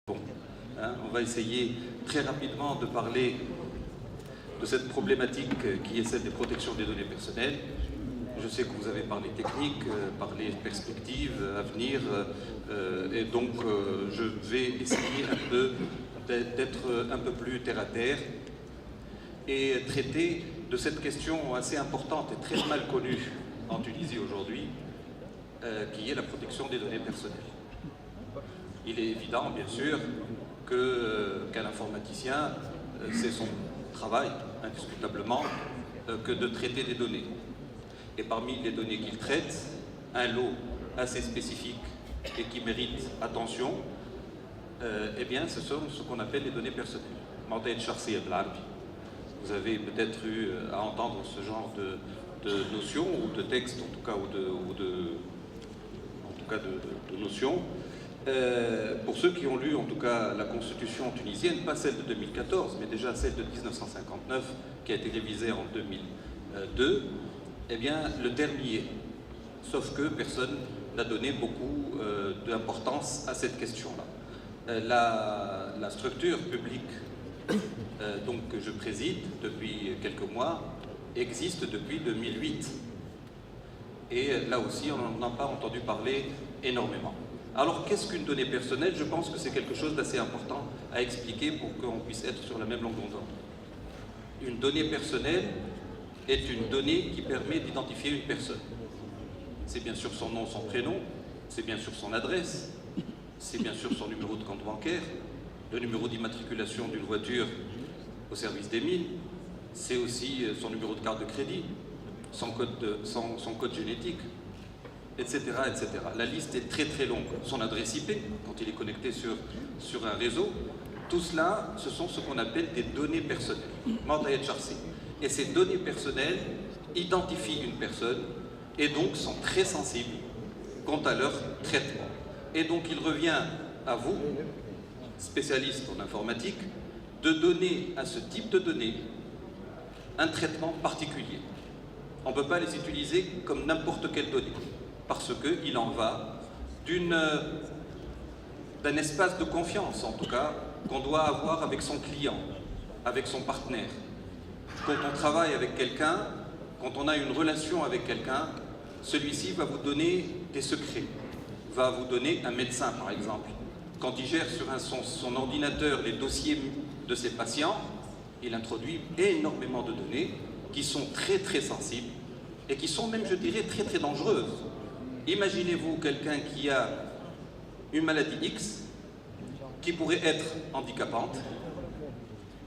Bon, on va essayer très rapidement de parler de cette problématique qui est celle des protections des données personnelles. Je sais que vous avez parlé technique, parlé perspectives, avenir, et donc je vais essayer un peu d'être un peu plus terre à terre et traiter de cette question assez importante et très mal connue en Tunisie aujourd'hui, qui est la protection des données personnelles. Il est évident, bien sûr, qu'un informaticien, c'est son travail, indiscutablement, que de traiter des données. Et parmi les données qu'il traite, un lot assez spécifique et qui mérite attention, eh bien, ce sont ce qu'on appelle les données personnelles. Vous avez peut-être eu à entendre ce genre de notions, ou de textes en tout cas, de notions. Pour ceux qui ont lu en tout cas la Constitution tunisienne, pas celle de 2014, mais déjà celle de 1959, qui a été révisée en 2002, eh bien le terme y est. Sauf que personne n'a donné beaucoup d'importance à cette question-là. La structure publique donc, que je préside depuis quelques mois existe depuis 2008. Et là aussi, on n'en a pas entendu parler énormément. Alors, qu'est-ce qu'une donnée personnelle? Je pense que c'est quelque chose d'assez important à expliquer pour qu'on puisse être sur la même longueur d'onde. Une donnée personnelle est une donnée qui permet d'identifier une personne. C'est bien sûr son nom, son prénom, c'est bien sûr son adresse, c'est bien sûr son numéro de compte bancaire, le numéro d'immatriculation d'une voiture au service des mines, c'est aussi son numéro de carte de crédit, son code génétique, etc., etc. La liste est très très longue. Son adresse IP, quand il est connecté sur un réseau, tout cela, ce sont ce qu'on appelle des données personnelles. Et ces données personnelles identifient une personne et donc sont très sensibles quant à leur traitement. Et donc il revient à vous, spécialistes en informatique, de donner à ce type de données un traitement particulier. On ne peut pas les utiliser comme n'importe quelle donnée, parce qu'il en va d'un espace de confiance, en tout cas, qu'on doit avoir avec son client, avec son partenaire. Quand on travaille avec quelqu'un, quand on a une relation avec quelqu'un, celui-ci va vous donner des secrets, va vous donner un médecin, par exemple. Quand il gère sur son ordinateur les dossiers de ses patients, il introduit énormément de données qui sont très très sensibles et qui sont même, je dirais, très très dangereuses. Imaginez-vous quelqu'un qui a une maladie X, qui pourrait être handicapante,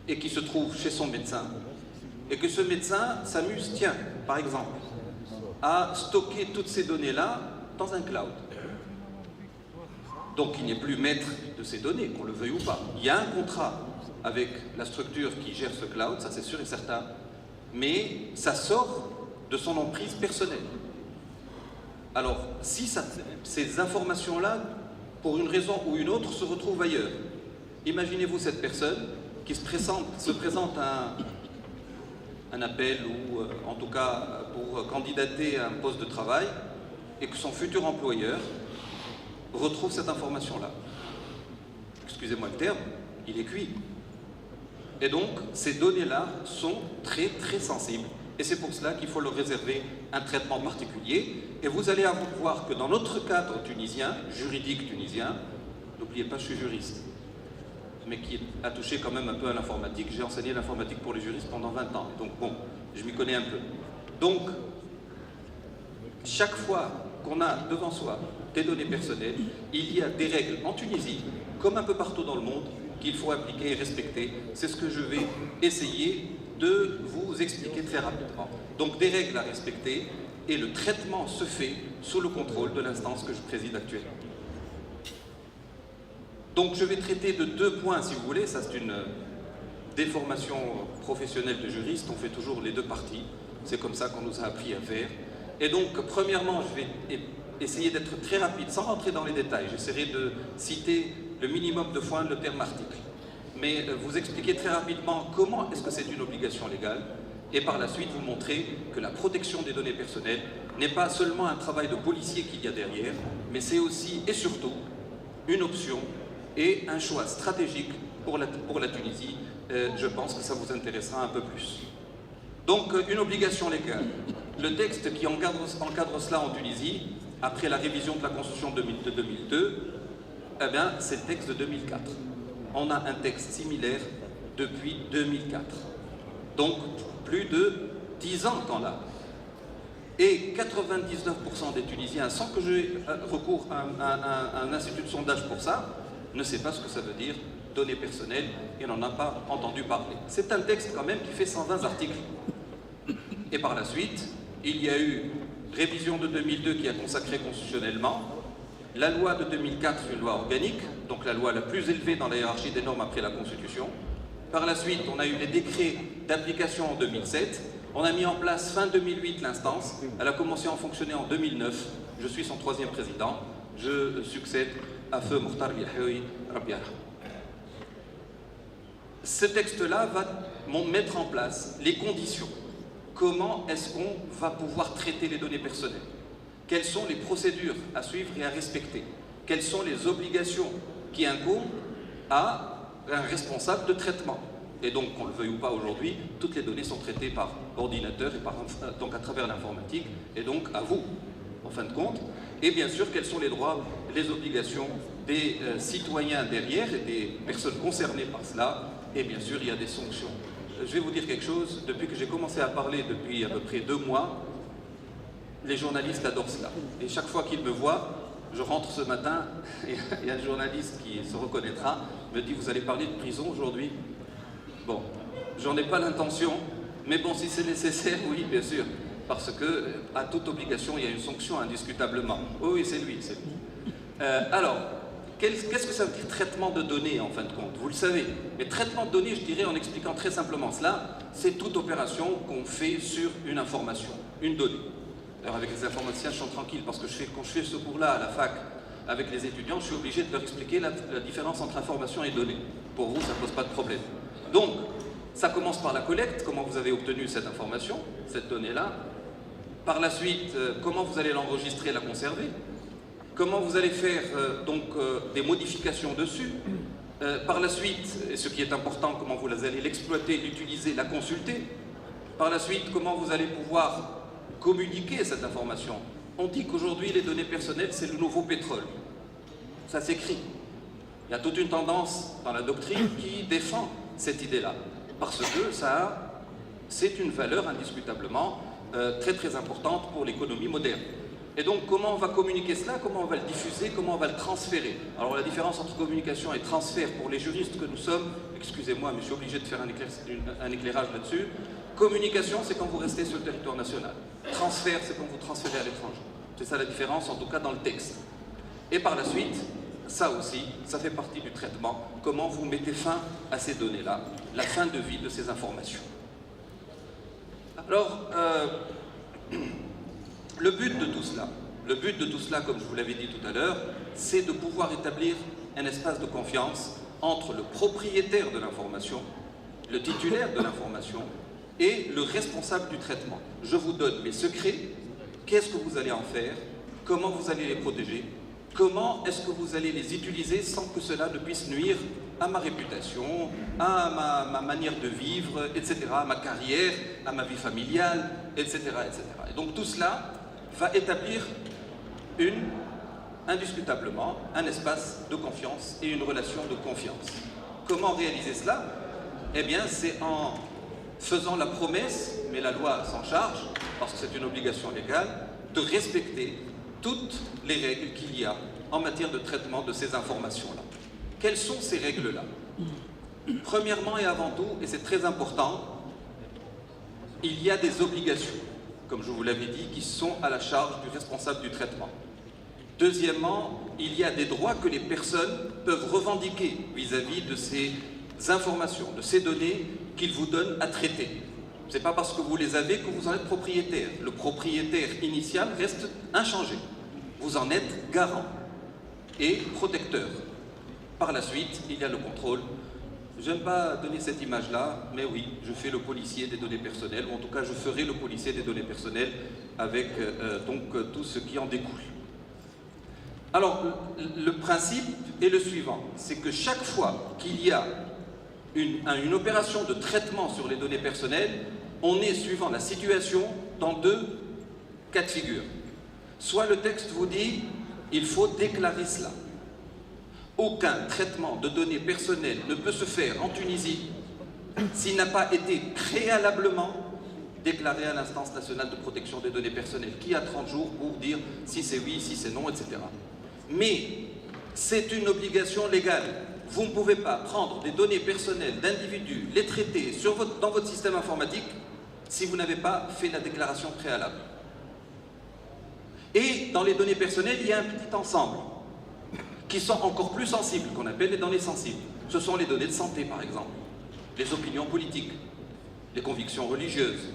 et qui se trouve chez son médecin, et que ce médecin s'amuse, tiens, par exemple, à stocker toutes ces données-là dans un cloud. Donc il n'est plus maître de ces données, qu'on le veuille ou pas. Il y a un contrat avec la structure qui gère ce cloud, ça c'est sûr et certain, mais ça sort de son emprise personnelle. Alors, si ces informations-là, pour une raison ou une autre, se retrouvent ailleurs, imaginez-vous cette personne qui se présente à un appel ou en tout cas pour candidater à un poste de travail et que son futur employeur retrouve cette information-là. Excusez-moi le terme, il est cuit. Et donc, ces données-là sont très très sensibles. Et c'est pour cela qu'il faut leur réserver un traitement particulier. Et vous allez voir que dans notre cadre tunisien, juridique tunisien, n'oubliez pas, je suis juriste, mais qui a touché quand même un peu à l'informatique. J'ai enseigné l'informatique pour les juristes pendant 20 ans. Donc bon, je m'y connais un peu. Donc, chaque fois qu'on a devant soi des données personnelles, il y a des règles en Tunisie, comme un peu partout dans le monde, qu'il faut appliquer et respecter. C'est ce que je vais essayer de vous expliquer très rapidement. Donc des règles à respecter, et le traitement se fait sous le contrôle de l'instance que je préside actuellement. Donc je vais traiter de deux points, si vous voulez. Ça, c'est une déformation professionnelle de juriste. On fait toujours les deux parties. C'est comme ça qu'on nous a appris à faire. Et donc, premièrement, je vais essayer d'être très rapide, sans rentrer dans les détails. J'essaierai de citer le minimum de fois le terme article. Mais vous expliquer très rapidement comment est-ce que c'est une obligation légale, et par la suite vous montrer que la protection des données personnelles n'est pas seulement un travail de policier qu'il y a derrière, mais c'est aussi et surtout une option et un choix stratégique pour la Tunisie. Je pense que ça vous intéressera un peu plus. Donc, une obligation légale. Le texte qui encadre cela en Tunisie, après la révision de la Constitution de 2002, eh bien, c'est le texte de 2004. On a un texte similaire depuis 2004. Donc, plus de 10 ans qu'on l'a. Et 99% des Tunisiens, sans que j'ai recours à un institut de sondage pour ça, ne sait pas ce que ça veut dire données personnelles et n'en a pas entendu parler. C'est un texte quand même qui fait 120 articles. Et par la suite, il y a eu révision de 2002 qui a consacré constitutionnellement, la loi de 2004, une loi organique, donc la loi la plus élevée dans la hiérarchie des normes après la Constitution. Par la suite, on a eu les décrets d'application en 2007. On a mis en place fin 2008 l'instance. Elle a commencé à fonctionner en 2009. Je suis son 3e président. Je succède à Feu Mokhtar Yahoui Rabia. Ce texte-là va mettre en place les conditions. Comment est-ce qu'on va pouvoir traiter les données personnelles? Quelles sont les procédures à suivre et à respecter? Quelles sont les obligations qui incombent à un responsable de traitement? Et donc, qu'on le veuille ou pas aujourd'hui, toutes les données sont traitées par ordinateur et donc à travers l'informatique, et donc à vous, en fin de compte. Et bien sûr, quels sont les droits, les obligations des citoyens derrière et des personnes concernées par cela. Et bien sûr, il y a des sanctions. Je vais vous dire quelque chose, depuis que j'ai commencé à parler, depuis à peu près 2 mois, les journalistes adorent cela. Et chaque fois qu'ils me voient, je rentre ce matin, et il y a un journaliste qui se reconnaîtra, me dit « Vous allez parler de prison aujourd'hui ?» Bon, j'en ai pas l'intention, mais bon, si c'est nécessaire, oui, bien sûr. Parce que, à toute obligation, il y a une sanction indiscutablement. Oui, c'est lui, c'est lui. Alors, qu'est-ce que ça veut dire traitement de données, en fin de compte? Vous le savez. Mais traitement de données, je dirais, en expliquant très simplement cela, c'est toute opération qu'on fait sur une information, une donnée. Alors, avec les informaticiens, je suis tranquille, parce que quand je fais ce cours-là à la fac, avec les étudiants, je suis obligé de leur expliquer la différence entre information et données. Pour vous, ça ne pose pas de problème. Donc, ça commence par la collecte, comment vous avez obtenu cette information, cette donnée-là. Par la suite, comment vous allez l'enregistrer, la conserver. Comment vous allez faire des modifications dessus. Par la suite, et ce qui est important, comment vous allez l'exploiter, l'utiliser, la consulter. Par la suite, comment vous allez pouvoir communiquer cette information. On dit qu'aujourd'hui, les données personnelles, c'est le nouveau pétrole. Ça s'écrit. Il y a toute une tendance dans la doctrine qui défend cette idée-là, parce que c'est une valeur indiscutablement très très importante pour l'économie moderne. Et donc comment on va communiquer cela, comment on va le diffuser, comment on va le transférer. Alors la différence entre communication et transfert pour les juristes que nous sommes, excusez-moi, mais je suis obligé de faire un éclairage là-dessus. Communication, c'est quand vous restez sur le territoire national. Transfert, c'est quand vous transférez à l'étranger. C'est ça la différence, en tout cas dans le texte. Et par la suite, ça aussi, ça fait partie du traitement. Comment vous mettez fin à ces données-là, la fin de vie de ces informations. Alors, le but de tout cela, comme je vous l'avais dit tout à l'heure, c'est de pouvoir établir un espace de confiance entre le propriétaire de l'information, le titulaire de l'information et le responsable du traitement. Je vous donne mes secrets, qu'est-ce que vous allez en faire, comment vous allez les protéger, comment est-ce que vous allez les utiliser sans que cela ne puisse nuire à ma réputation, à ma manière de vivre, etc., à ma carrière, à ma vie familiale, etc., etc. Et donc tout cela va établir indiscutablement un espace de confiance et une relation de confiance. Comment réaliser cela? Eh bien, c'est en faisant la promesse, mais la loi s'en charge, parce que c'est une obligation légale, de respecter toutes les règles qu'il y a en matière de traitement de ces informations-là. Quelles sont ces règles-là? Premièrement et avant tout, et c'est très important, il y a des obligations, comme je vous l'avais dit, qui sont à la charge du responsable du traitement. Deuxièmement, il y a des droits que les personnes peuvent revendiquer vis-à-vis de ces informations, de ces données qu'ils vous donnent à traiter. Ce n'est pas parce que vous les avez que vous en êtes propriétaire. Le propriétaire initial reste inchangé. Vous en êtes garant et protecteur. Par la suite, il y a le contrôle. Je n'aime pas donner cette image-là, mais oui, je fais le policier des données personnelles, ou en tout cas je ferai le policier des données personnelles avec tout ce qui en découle. Alors, le principe est le suivant, c'est que chaque fois qu'il y a une opération de traitement sur les données personnelles, on est, suivant la situation, dans deux cas de figure. Soit le texte vous dit, il faut déclarer cela. Aucun traitement de données personnelles ne peut se faire en Tunisie s'il n'a pas été préalablement déclaré à l'instance nationale de protection des données personnelles, qui a 30 jours pour dire si c'est oui, si c'est non, etc. Mais c'est une obligation légale. Vous ne pouvez pas prendre des données personnelles d'individus, les traiter dans votre système informatique si vous n'avez pas fait la déclaration préalable. Et dans les données personnelles, il y a un petit ensemble qui sont encore plus sensibles, qu'on appelle les données sensibles. Ce sont les données de santé, par exemple, les opinions politiques, les convictions religieuses.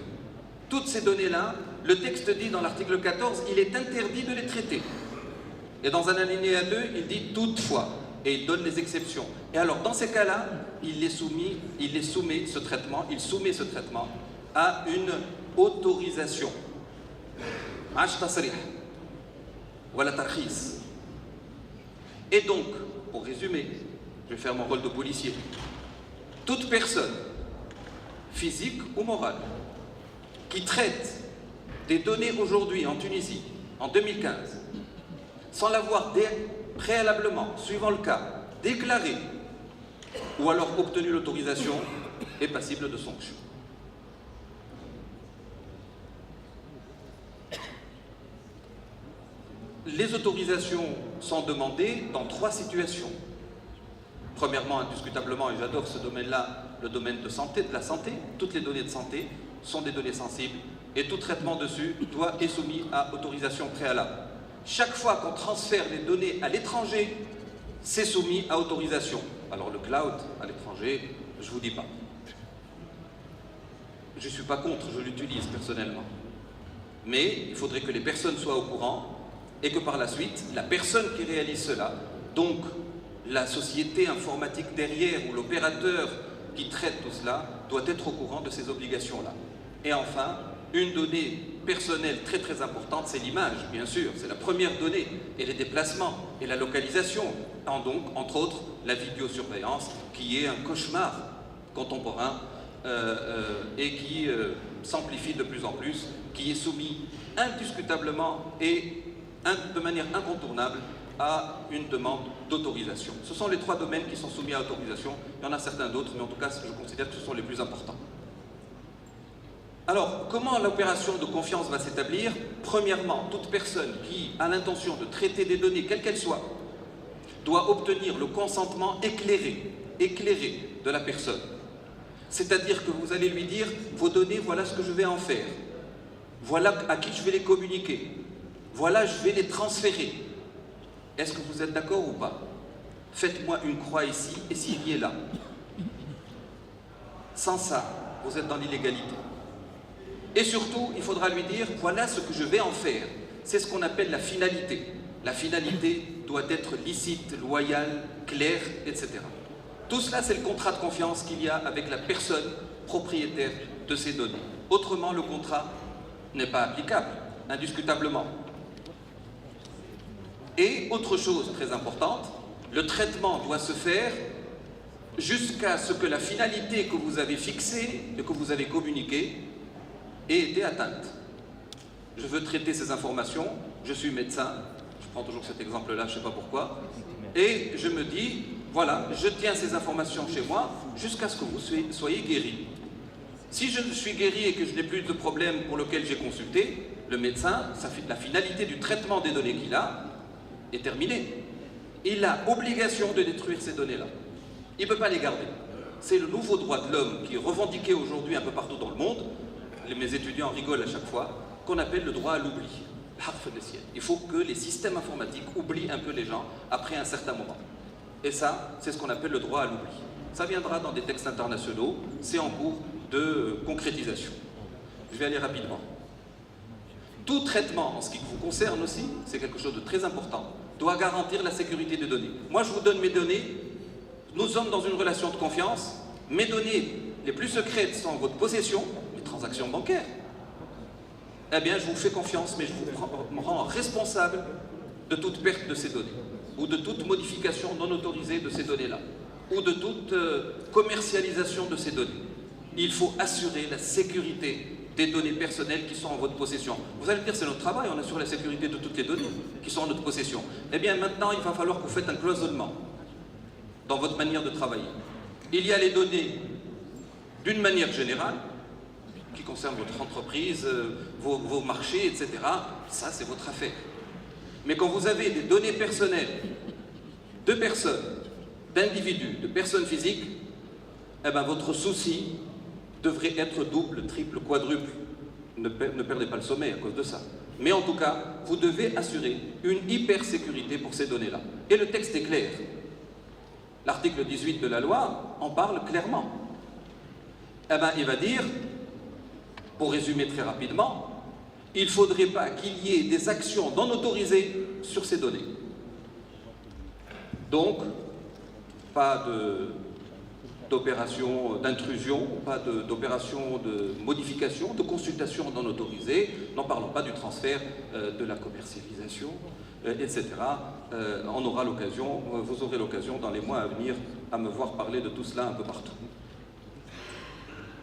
Toutes ces données-là, le texte dit dans l'article 14, il est interdit de les traiter. Et dans un alinéa 2, il dit toutefois, et il donne les exceptions. Et alors, dans ces cas-là, il soumet ce traitement à une autorisation. Et donc, pour résumer, je vais faire mon rôle de policier. Toute personne, physique ou morale, qui traite des données aujourd'hui en Tunisie, en 2015, sans l'avoir préalablement, suivant le cas, déclaré ou alors obtenu l'autorisation, est passible de sanctions. Les autorisations sont demandées dans 3 situations. Premièrement, indiscutablement, et j'adore ce domaine-là, le domaine de la santé. Toutes les données de santé sont des données sensibles et tout traitement dessus est soumis à autorisation préalable. Chaque fois qu'on transfère les données à l'étranger, c'est soumis à autorisation. Alors le cloud à l'étranger, je ne vous dis pas. Je ne suis pas contre, je l'utilise personnellement. Mais il faudrait que les personnes soient au courant et que par la suite, la personne qui réalise cela, donc la société informatique derrière ou l'opérateur qui traite tout cela, doit être au courant de ces obligations-là. Et enfin, une donnée personnelle très très importante, c'est l'image, bien sûr, c'est la première donnée, et les déplacements, et la localisation, donc, entre autres, la vidéosurveillance, qui est un cauchemar contemporain et qui s'amplifie de plus en plus, qui est soumis indiscutablement et de manière incontournable à une demande d'autorisation. Ce sont les 3 domaines qui sont soumis à autorisation. Il y en a certains d'autres, mais en tout cas, je considère que ce sont les plus importants. Alors, comment l'opération de confiance va s'établir? Premièrement, toute personne qui a l'intention de traiter des données, quelles qu'elles soient, doit obtenir le consentement éclairé de la personne. C'est-à-dire que vous allez lui dire, vos données, voilà ce que je vais en faire. Voilà à qui je vais les communiquer. Voilà, je vais les transférer. Est-ce que vous êtes d'accord ou pas? Faites-moi une croix ici et signez là. Sans ça, vous êtes dans l'illégalité. Et surtout, il faudra lui dire, voilà ce que je vais en faire. C'est ce qu'on appelle la finalité. La finalité doit être licite, loyale, claire, etc. Tout cela, c'est le contrat de confiance qu'il y a avec la personne propriétaire de ces données. Autrement, le contrat n'est pas applicable, indiscutablement. Et autre chose très importante, le traitement doit se faire jusqu'à ce que la finalité que vous avez fixée et que vous avez communiquée ait été atteinte. Je veux traiter ces informations, je suis médecin, je prends toujours cet exemple-là, je ne sais pas pourquoi, et je me dis, voilà, je tiens ces informations chez moi jusqu'à ce que vous soyez guéri. Si je suis guéri et que je n'ai plus de problème pour lequel j'ai consulté, le médecin, la finalité du traitement des données qu'il a est terminée. Il a obligation de détruire ces données-là. Il ne peut pas les garder. C'est le nouveau droit de l'homme qui est revendiqué aujourd'hui un peu partout dans le monde. Mes étudiants rigolent à chaque fois, qu'on appelle le droit à l'oubli. Il faut que les systèmes informatiques oublient un peu les gens après un certain moment. Et ça, c'est ce qu'on appelle le droit à l'oubli. Ça viendra dans des textes internationaux, c'est en cours de concrétisation. Je vais aller rapidement. Tout traitement, en ce qui vous concerne aussi, c'est quelque chose de très important, doit garantir la sécurité des données. Moi, je vous donne mes données, nous sommes dans une relation de confiance, mes données les plus secrètes sont en votre possession, mes transactions bancaires. Eh bien, je vous fais confiance, mais je vous rends responsable de toute perte de ces données, ou de toute modification non autorisée de ces données-là, ou de toute commercialisation de ces données. Il faut assurer la sécurité des données personnelles qui sont en votre possession. Vous allez me dire, c'est notre travail, on assure la sécurité de toutes les données qui sont en notre possession. Eh bien maintenant, il va falloir que vous faites un cloisonnement dans votre manière de travailler. Il y a les données d'une manière générale, qui concernent votre entreprise, vos marchés, etc. Ça, c'est votre affaire. Mais quand vous avez des données personnelles de personnes, d'individus, de personnes physiques, eh bien, votre souci devrait être double, triple, quadruple. Ne perdez pas le sommeil à cause de ça. Mais en tout cas, vous devez assurer une hyper-sécurité pour ces données-là. Et le texte est clair. L'article 18 de la loi en parle clairement. Eh bien, il va dire, pour résumer très rapidement, il ne faudrait pas qu'il y ait des actions non autorisées sur ces données. Donc, pas d'opération d'intrusion, pas d'opération de modification, de consultation non autorisée, n'en parlons pas du transfert de la commercialisation, etc. On aura l'occasion, vous aurez l'occasion dans les mois à venir à me voir parler de tout cela un peu partout.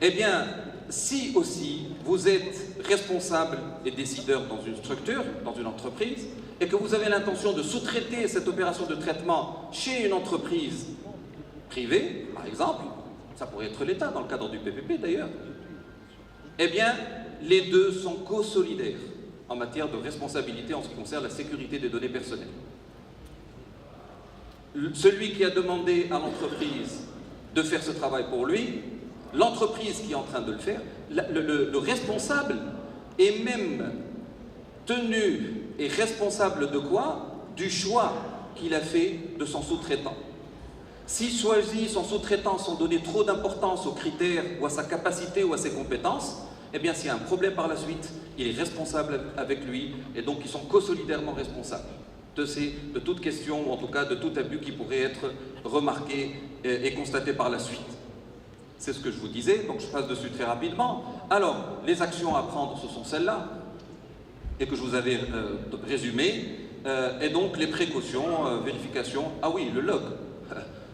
Eh bien, si aussi vous êtes responsable et décideur dans une structure, dans une entreprise, et que vous avez l'intention de sous-traiter cette opération de traitement chez une entreprise privée, par exemple, ça pourrait être l'État dans le cadre du PPP d'ailleurs, eh bien, les deux sont co-solidaires en matière de responsabilité en ce qui concerne la sécurité des données personnelles. Celui qui a demandé à l'entreprise de faire ce travail pour lui, l'entreprise qui est en train de le faire, le responsable est même tenu et responsable de quoi? Du choix qu'il a fait de son sous-traitant. S'il choisit son sous-traitant sans donner trop d'importance aux critères ou à sa capacité ou à ses compétences, eh bien s'il y a un problème par la suite, il est responsable avec lui et donc ils sont co-solidairement responsables de toute question ou en tout cas de tout abus qui pourrait être remarqué et constaté par la suite. C'est ce que je vous disais, donc je passe dessus très rapidement. Alors, les actions à prendre, ce sont celles-là, et que je vous avais résumées, et donc les précautions, vérification. Ah oui, le log,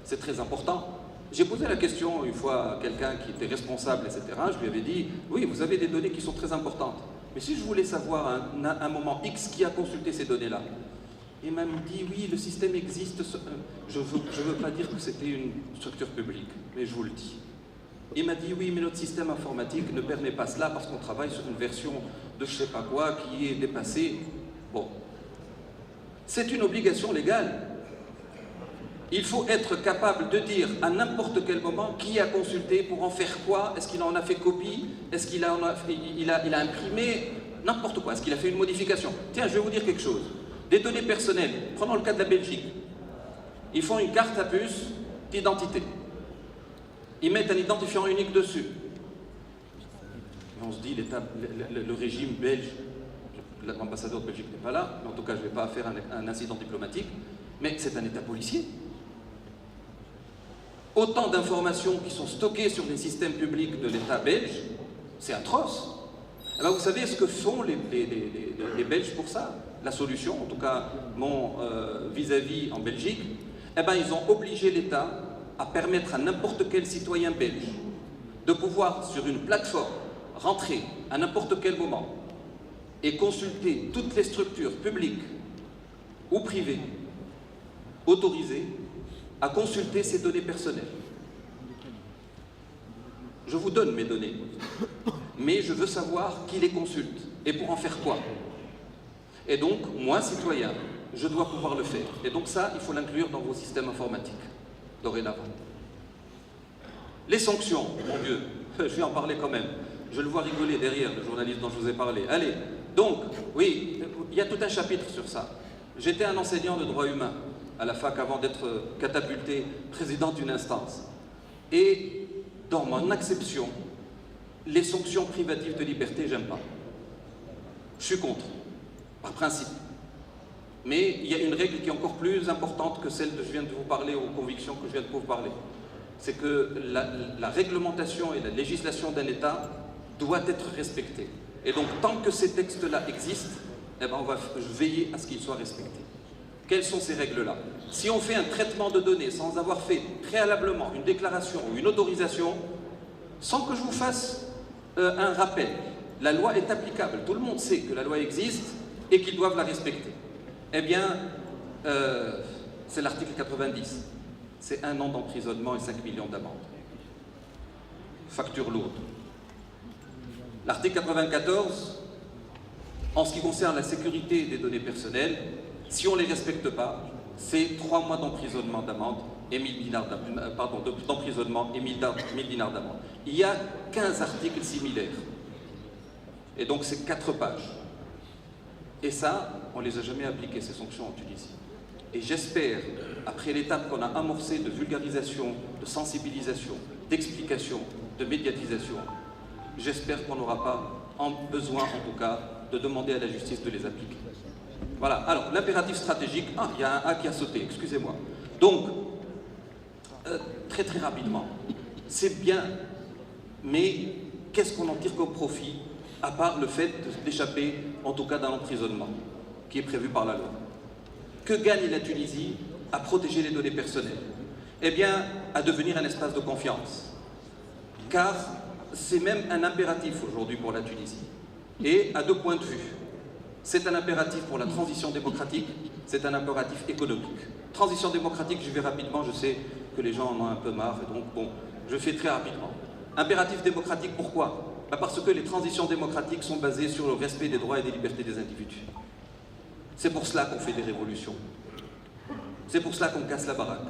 c'est très important. J'ai posé la question une fois à quelqu'un qui était responsable, etc. Je lui avais dit, oui, vous avez des données qui sont très importantes, mais si je voulais savoir à un moment X qui a consulté ces données-là, il m'a dit, oui, le système existe, je veux pas dire que c'était une structure publique, mais je vous le dis. Il m'a dit, oui, mais notre système informatique ne permet pas cela parce qu'on travaille sur une version de je sais pas quoi qui est dépassée. Bon. C'est une obligation légale. Il faut être capable de dire à n'importe quel moment qui a consulté, pour en faire quoi, est-ce qu'il en a fait copie, est-ce qu'il a imprimé, n'importe quoi, est-ce qu'il a fait une modification. Tiens, je vais vous dire quelque chose. Des données personnelles, prenons le cas de la Belgique. Ils font une carte à puce d'identité. Ils mettent un identifiant unique dessus. Et on se dit, le régime belge, l'ambassadeur de Belgique n'est pas là, mais en tout cas je ne vais pas faire un incident diplomatique, mais c'est un État policier. Autant d'informations qui sont stockées sur les systèmes publics de l'État belge, c'est atroce. Et bien, vous savez ce que font les Belges pour ça? La solution, en tout cas mon vis-à-vis en Belgique, eh ben, ils ont obligé l'État à permettre à n'importe quel citoyen belge de pouvoir, sur une plateforme, rentrer à n'importe quel moment et consulter toutes les structures publiques ou privées autorisées à consulter ces données personnelles. Je vous donne mes données, mais je veux savoir qui les consulte et pour en faire quoi. Et donc, moi, citoyen, je dois pouvoir le faire. Et donc ça, il faut l'inclure dans vos systèmes informatiques, dorénavant. Les sanctions, mon Dieu, je vais en parler quand même. Je le vois rigoler derrière, le journaliste dont je vous ai parlé. Allez, donc, oui, il y a tout un chapitre sur ça. J'étais un enseignant de droit humain à la fac avant d'être catapulté président d'une instance. Et dans mon acception, les sanctions privatives de liberté, j'aime pas. Je suis contre, par principe. Mais il y a une règle qui est encore plus importante que celle que je viens de vous parler, aux convictions que je viens de vous parler. C'est que la réglementation et la législation d'un État doit être respectée. Et donc, tant que ces textes-là existent, eh ben, on va veiller à ce qu'ils soient respectés. Quelles sont ces règles-là? Si on fait un traitement de données sans avoir fait préalablement une déclaration ou une autorisation, sans que je vous fasse un rappel, la loi est applicable. Tout le monde sait que la loi existe et qu'ils doivent la respecter. Eh bien, c'est l'article 90. C'est 1 an d'emprisonnement et 5 millions d'amende. Facture lourde. L'article 94, en ce qui concerne la sécurité des données personnelles, si on ne les respecte pas, c'est 3 mois d'emprisonnement d'amende et 1000 dinars d'emprisonnement et 1000 dinars d'amende. Il y a 15 articles similaires. Et donc c'est 4 pages. Et ça, on ne les a jamais appliqués, ces sanctions en Tunisie. Et j'espère, après l'étape qu'on a amorcée de vulgarisation, de sensibilisation, d'explication, de médiatisation, j'espère qu'on n'aura pas besoin, en tout cas, de demander à la justice de les appliquer. Voilà. Alors, l'impératif stratégique... Ah, il y a un A qui a sauté, excusez-moi. Donc, très très rapidement, c'est bien, mais qu'est-ce qu'on en tire comme profit, à part le fait d'échapper, en tout cas, d'un emprisonnement, qui est prévu par la loi? Que gagne la Tunisie à protéger les données personnelles? Eh bien, à devenir un espace de confiance. Car c'est même un impératif aujourd'hui pour la Tunisie. Et à 2 points de vue. C'est un impératif pour la transition démocratique, c'est un impératif économique. Transition démocratique, je vais rapidement, je sais que les gens en ont un peu marre, et donc bon, je fais très rapidement. Impératif démocratique, pourquoi? Parce que les transitions démocratiques sont basées sur le respect des droits et des libertés des individus. C'est pour cela qu'on fait des révolutions. C'est pour cela qu'on casse la baraque.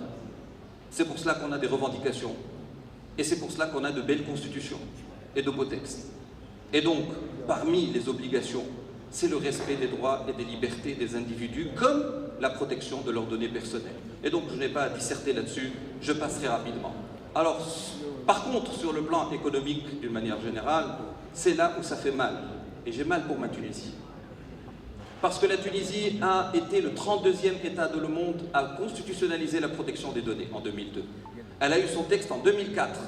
C'est pour cela qu'on a des revendications. Et c'est pour cela qu'on a de belles constitutions et de beaux textes. Et donc, parmi les obligations, c'est le respect des droits et des libertés des individus, comme la protection de leurs données personnelles. Et donc, je n'ai pas à disserter là-dessus, je passerai rapidement. Alors, par contre, sur le plan économique, d'une manière générale, c'est là où ça fait mal. Et j'ai mal pour ma Tunisie. Parce que la Tunisie a été le 32e État de le monde à constitutionnaliser la protection des données en 2002. Elle a eu son texte en 2004.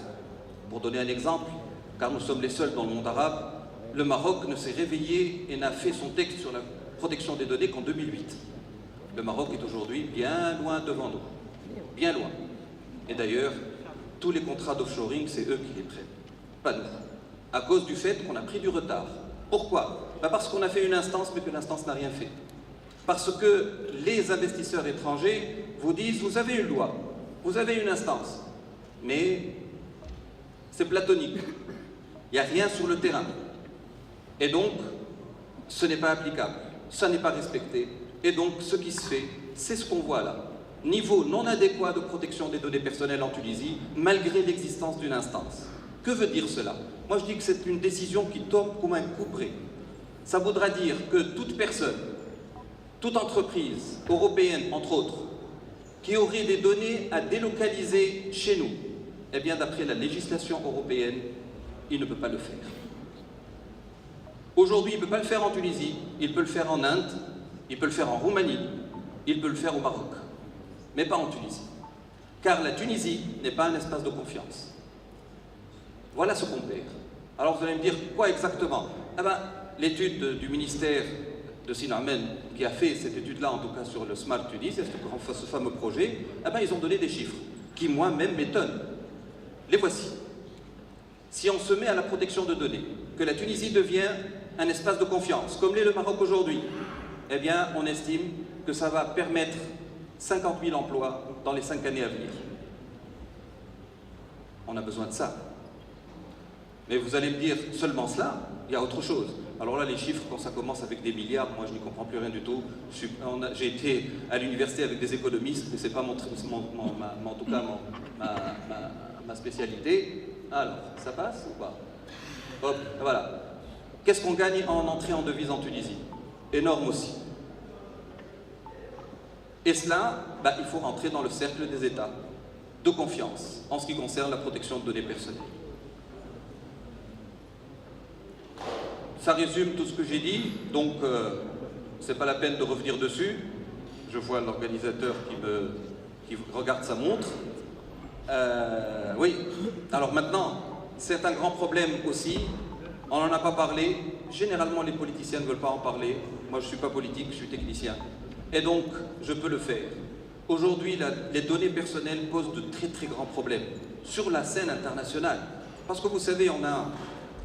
Pour donner un exemple, car nous sommes les seuls dans le monde arabe, le Maroc ne s'est réveillé et n'a fait son texte sur la protection des données qu'en 2008. Le Maroc est aujourd'hui bien loin devant nous. Bien loin. Et d'ailleurs, tous les contrats d'offshoring, c'est eux qui les prennent. Pas nous. À cause du fait qu'on a pris du retard. Pourquoi? Parce qu'on a fait une instance, mais que l'instance n'a rien fait. Parce que les investisseurs étrangers vous disent, vous avez une loi, vous avez une instance, mais c'est platonique. Il n'y a rien sur le terrain. Et donc, ce n'est pas applicable, ça n'est pas respecté. Et donc, ce qui se fait, c'est ce qu'on voit là. Niveau non adéquat de protection des données personnelles en Tunisie, malgré l'existence d'une instance. Que veut dire cela? Moi, je dis que c'est une décision qui tombe comme un couperet. Ça voudra dire que toute personne, toute entreprise européenne, entre autres, qui aurait des données à délocaliser chez nous, eh bien, d'après la législation européenne, il ne peut pas le faire. Aujourd'hui, il ne peut pas le faire en Tunisie, il peut le faire en Inde, il peut le faire en Roumanie, il peut le faire au Maroc, mais pas en Tunisie. Car la Tunisie n'est pas un espace de confiance. Voilà ce qu'on perd. Alors vous allez me dire, quoi exactement? Eh bien, l'étude du ministère de Sinamen, qui a fait cette étude-là, en tout cas sur le Smart Tunis, ce fameux projet, eh bien, ils ont donné des chiffres qui, moi-même, m'étonnent. Les voici. Si on se met à la protection de données, que la Tunisie devient un espace de confiance, comme l'est le Maroc aujourd'hui, eh bien, on estime que ça va permettre 50 000 emplois dans les 5 années à venir. On a besoin de ça. Mais vous allez me dire, seulement cela? Il y a autre chose. Alors là, les chiffres, quand ça commence avec des milliards, moi je n'y comprends plus rien du tout. J'ai été à l'université avec des économistes, mais ce n'est pas en tout cas ma spécialité. Alors, ça passe ou pas? Hop, voilà. Qu'est-ce qu'on gagne en entrée en devise en Tunisie? Énorme aussi. Et cela, il faut rentrer dans le cercle des États de confiance en ce qui concerne la protection de données personnelles. Ça résume tout ce que j'ai dit, donc c'est pas la peine de revenir dessus. Je vois l'organisateur qui regarde sa montre. Oui, alors maintenant, c'est un grand problème aussi, on n'en a pas parlé, généralement les politiciens ne veulent pas en parler, moi je ne suis pas politique, je suis technicien. Et donc, je peux le faire. Aujourd'hui, les données personnelles posent de très très grands problèmes sur la scène internationale. Parce que vous savez, on a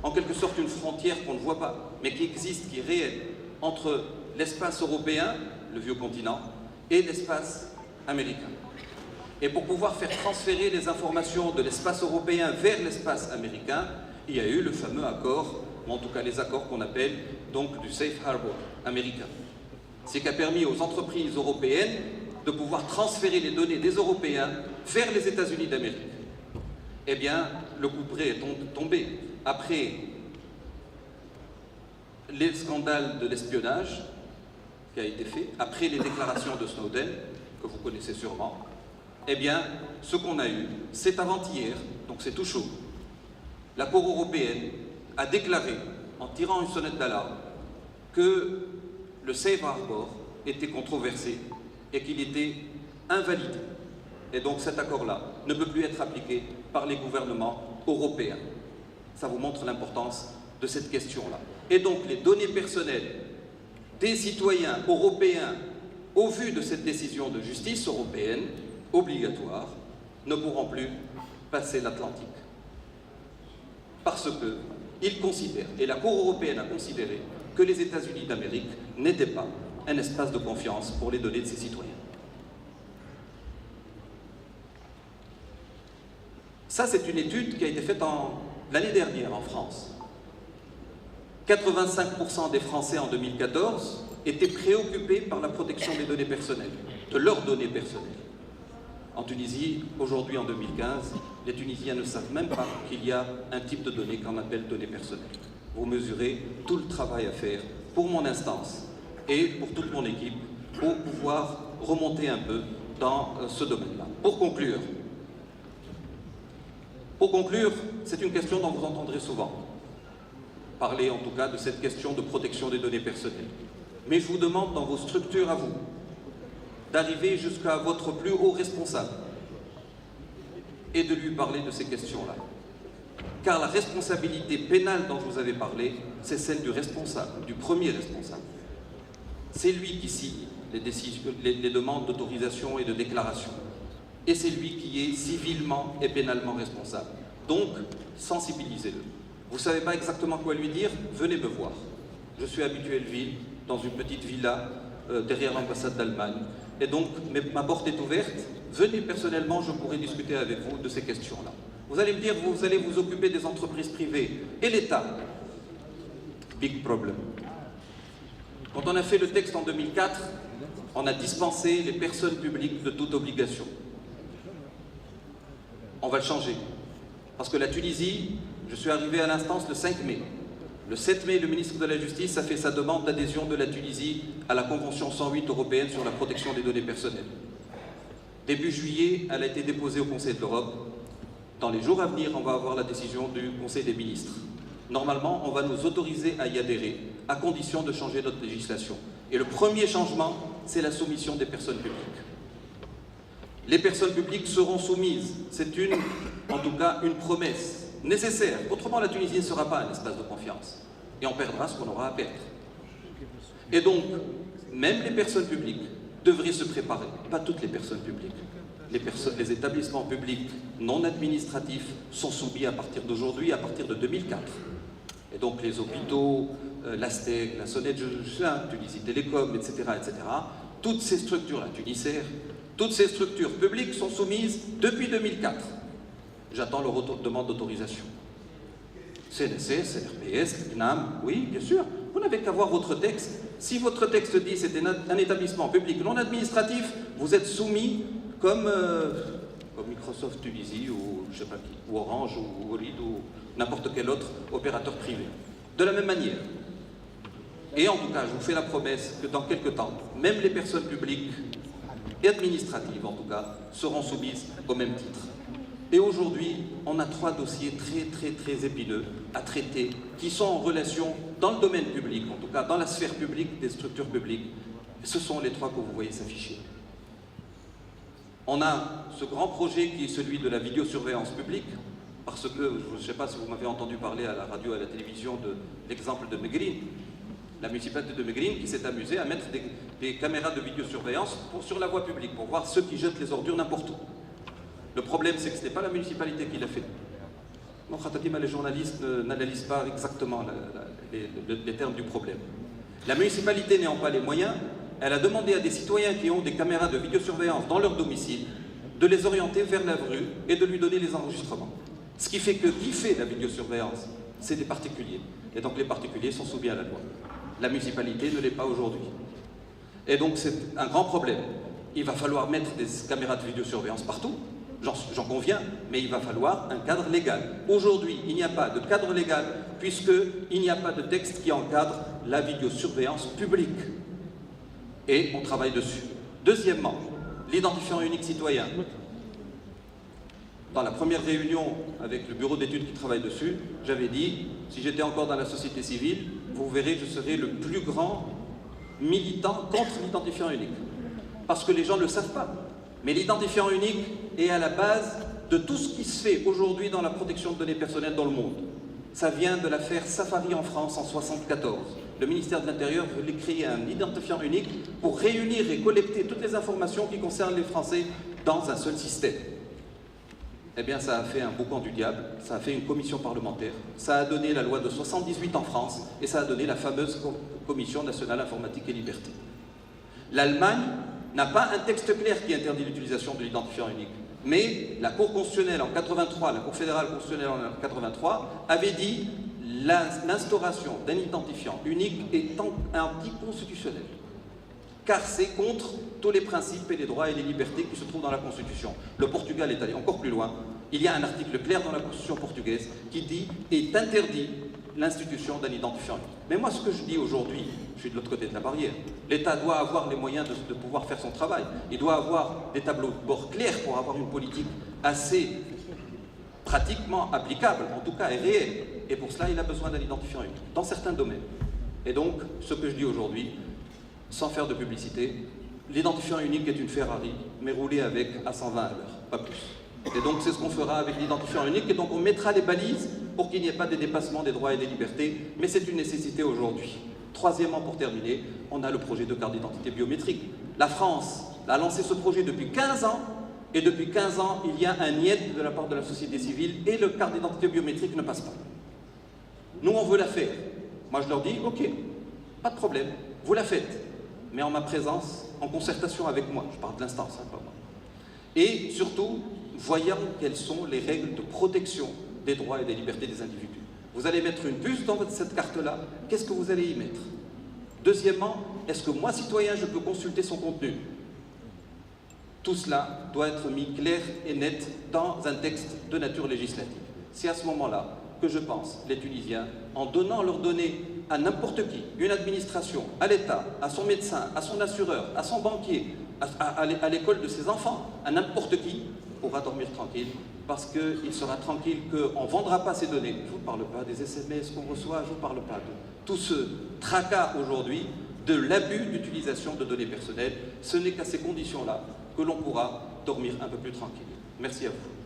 en quelque sorte une frontière qu'on ne voit pas, mais qui existe, qui est réelle, entre l'espace européen, le vieux continent, et l'espace américain. Et pour pouvoir faire transférer les informations de l'espace européen vers l'espace américain, il y a eu le fameux accord, ou en tout cas les accords qu'on appelle donc du Safe Harbor américain. C'est qui a permis aux entreprises européennes de pouvoir transférer les données des Européens vers les États-Unis d'Amérique. Eh bien, le coup près est tombé. Après les scandales de l'espionnage qui a été fait, après les déclarations de Snowden, que vous connaissez sûrement, eh bien, ce qu'on a eu, c'est avant-hier, donc c'est tout chaud. La Cour européenne a déclaré, en tirant une sonnette d'alarme, que le Safe Harbor était controversé et qu'il était invalidé. Et donc cet accord-là ne peut plus être appliqué par les gouvernements européens. Ça vous montre l'importance de cette question-là. Et donc les données personnelles des citoyens européens, au vu de cette décision de justice européenne, obligatoire, ne pourront plus passer l'Atlantique. Parce qu'ils considèrent, et la Cour européenne a considéré, que les États-Unis d'Amérique n'étaient pas un espace de confiance pour les données de ses citoyens. Ça, c'est une étude qui a été faite l'année dernière en France. 85% des Français en 2014 étaient préoccupés par la protection des données personnelles, de leurs données personnelles. En Tunisie, aujourd'hui en 2015, les Tunisiens ne savent même pas qu'il y a un type de données qu'on appelle données personnelles. Vous mesurez tout le travail à faire pour mon instance et pour toute mon équipe pour pouvoir remonter un peu dans ce domaine-là. Pour conclure, c'est une question dont vous entendrez souvent parler, en tout cas, de cette question de protection des données personnelles. Mais je vous demande, dans vos structures à vous, d'arriver jusqu'à votre plus haut responsable et de lui parler de ces questions-là. Car la responsabilité pénale dont je vous avais parlé, c'est celle du responsable, du premier responsable. C'est lui qui signe les demandes d'autorisation et de déclaration. Et c'est lui qui est civilement et pénalement responsable. Donc, sensibilisez-le. Vous ne savez pas exactement quoi lui dire? Venez me voir. Je suis habitué de vivre dans une petite villa derrière l'ambassade d'Allemagne. Et donc, ma porte est ouverte. Venez personnellement, je pourrai discuter avec vous de ces questions-là. Vous allez me dire, vous allez vous occuper des entreprises privées et l'État. Big problem. Quand on a fait le texte en 2004, on a dispensé les personnes publiques de toute obligation. On va le changer. Parce que la Tunisie, je suis arrivé à l'instance le 5 mai. Le 7 mai, le ministre de la Justice a fait sa demande d'adhésion de la Tunisie à la Convention 108 européenne sur la protection des données personnelles. Début juillet, elle a été déposée au Conseil de l'Europe. Dans les jours à venir, on va avoir la décision du Conseil des ministres. Normalement, on va nous autoriser à y adhérer, à condition de changer notre législation. Et le premier changement, c'est la soumission des personnes publiques. Les personnes publiques seront soumises. C'est en tout cas, une promesse nécessaire. Autrement, la Tunisie ne sera pas un espace de confiance. Et on perdra ce qu'on aura à perdre. Et donc, même les personnes publiques devraient se préparer. Pas toutes les personnes publiques. Les établissements publics non administratifs sont soumis à partir d'aujourd'hui, à partir de 2004. Et donc les hôpitaux, l'ASTEC, la Sonnette, Tunisie Télécom, etc., etc., toutes ces structures, la Tunisair, toutes ces structures publiques sont soumises depuis 2004. J'attends leur demande d'autorisation. CNSS, RPS, CNAM, oui, bien sûr. Vous n'avez qu'à voir votre texte. Si votre texte dit que c'est un établissement public non administratif, vous êtes soumis comme Microsoft Tunisie ou je sais pas qui, ou Orange ou Olid ou n'importe quel autre opérateur privé. De la même manière. Et en tout cas, je vous fais la promesse que dans quelques temps, même les personnes publiques et administratives en tout cas, seront soumises au même titre. Et aujourd'hui, on a 3 dossiers très épineux à traiter qui sont en relation dans le domaine public, en tout cas dans la sphère publique des structures publiques. Ce sont les 3 que vous voyez s'afficher. On a ce grand projet qui est celui de la vidéosurveillance publique, parce que, je ne sais pas si vous m'avez entendu parler à la radio et à la télévision de l'exemple de Megrine. La municipalité de Mégrine qui s'est amusée à mettre des caméras de vidéosurveillance sur la voie publique pour voir ceux qui jettent les ordures n'importe où. Le problème, c'est que ce n'est pas la municipalité qui l'a fait. Non, les journalistes n'analysent pas exactement les termes du problème. La municipalité n'ayant pas les moyens, elle a demandé à des citoyens qui ont des caméras de vidéosurveillance dans leur domicile de les orienter vers la rue et de lui donner les enregistrements. Ce qui fait que qui fait la vidéosurveillance? C'est des particuliers. Et donc les particuliers sont soumis à la loi. La municipalité ne l'est pas aujourd'hui. Et donc c'est un grand problème. Il va falloir mettre des caméras de vidéosurveillance partout, j'en conviens, mais il va falloir un cadre légal. Aujourd'hui, il n'y a pas de cadre légal puisqu'il n'y a pas de texte qui encadre la vidéosurveillance publique. Et on travaille dessus. Deuxièmement, l'identifiant unique citoyen. Dans la première réunion avec le bureau d'études qui travaille dessus, j'avais dit, si j'étais encore dans la société civile, vous verrez, je serai le plus grand militant contre l'identifiant unique. Parce que les gens ne le savent pas. Mais l'identifiant unique est à la base de tout ce qui se fait aujourd'hui dans la protection de données personnelles dans le monde. Ça vient de l'affaire Safari en France en 1974. Le ministère de l'Intérieur voulait créer un identifiant unique pour réunir et collecter toutes les informations qui concernent les Français dans un seul système. Eh bien, ça a fait un boucan du diable, ça a fait une commission parlementaire, ça a donné la loi de 78 en France et ça a donné la fameuse Commission nationale informatique et liberté. L'Allemagne n'a pas un texte clair qui interdit l'utilisation de l'identifiant unique. Mais la Cour constitutionnelle en 83, la Cour fédérale constitutionnelle en 83, avait dit l'instauration d'un identifiant unique est anticonstitutionnelle. Car c'est contre tous les principes et les droits et les libertés qui se trouvent dans la Constitution. Le Portugal est allé encore plus loin. Il y a un article clair dans la Constitution portugaise qui dit « est interdit l'institution d'un identifiant unique ». Mais moi, ce que je dis aujourd'hui, je suis de l'autre côté de la barrière. L'État doit avoir les moyens de pouvoir faire son travail. Il doit avoir des tableaux de bord clairs pour avoir une politique assez pratiquement applicable, en tout cas et réelle. Et pour cela, il a besoin d'un identifiant unique, dans certains domaines. Et donc, ce que je dis aujourd'hui, sans faire de publicité, l'identifiant unique est une Ferrari, mais roulée avec à 120 à l'heure, pas plus. Et donc c'est ce qu'on fera avec l'identifiant unique, et donc on mettra les balises pour qu'il n'y ait pas de dépassement des droits et des libertés, mais c'est une nécessité aujourd'hui. Troisièmement, pour terminer, on a le projet de carte d'identité biométrique. La France a lancé ce projet depuis 15 ans, et depuis 15 ans, il y a un niet de la part de la société civile, et le carte d'identité biométrique ne passe pas. Nous, on veut la faire. Moi, je leur dis, ok, pas de problème, vous la faites. Mais en ma présence, en concertation avec moi, je parle de l'instance, hein, pas moi. Et surtout, voyons quelles sont les règles de protection des droits et des libertés des individus. Vous allez mettre une puce dans cette carte-là, qu'est-ce que vous allez y mettre? Deuxièmement, est-ce que moi, citoyen, je peux consulter son contenu? Tout cela doit être mis clair et net dans un texte de nature législative. C'est à ce moment-là que je pense, les Tunisiens, en donnant leurs données à n'importe qui, une administration, à l'État, à son médecin, à son assureur, à son banquier, à l'école de ses enfants, à n'importe qui, pourra dormir tranquille, parce qu'il sera tranquille qu'on ne vendra pas ces données. Je ne vous parle pas des SMS qu'on reçoit, je ne vous parle pas de tout ce tracas aujourd'hui, de l'abus d'utilisation de données personnelles. Ce n'est qu'à ces conditions-là que l'on pourra dormir un peu plus tranquille. Merci à vous.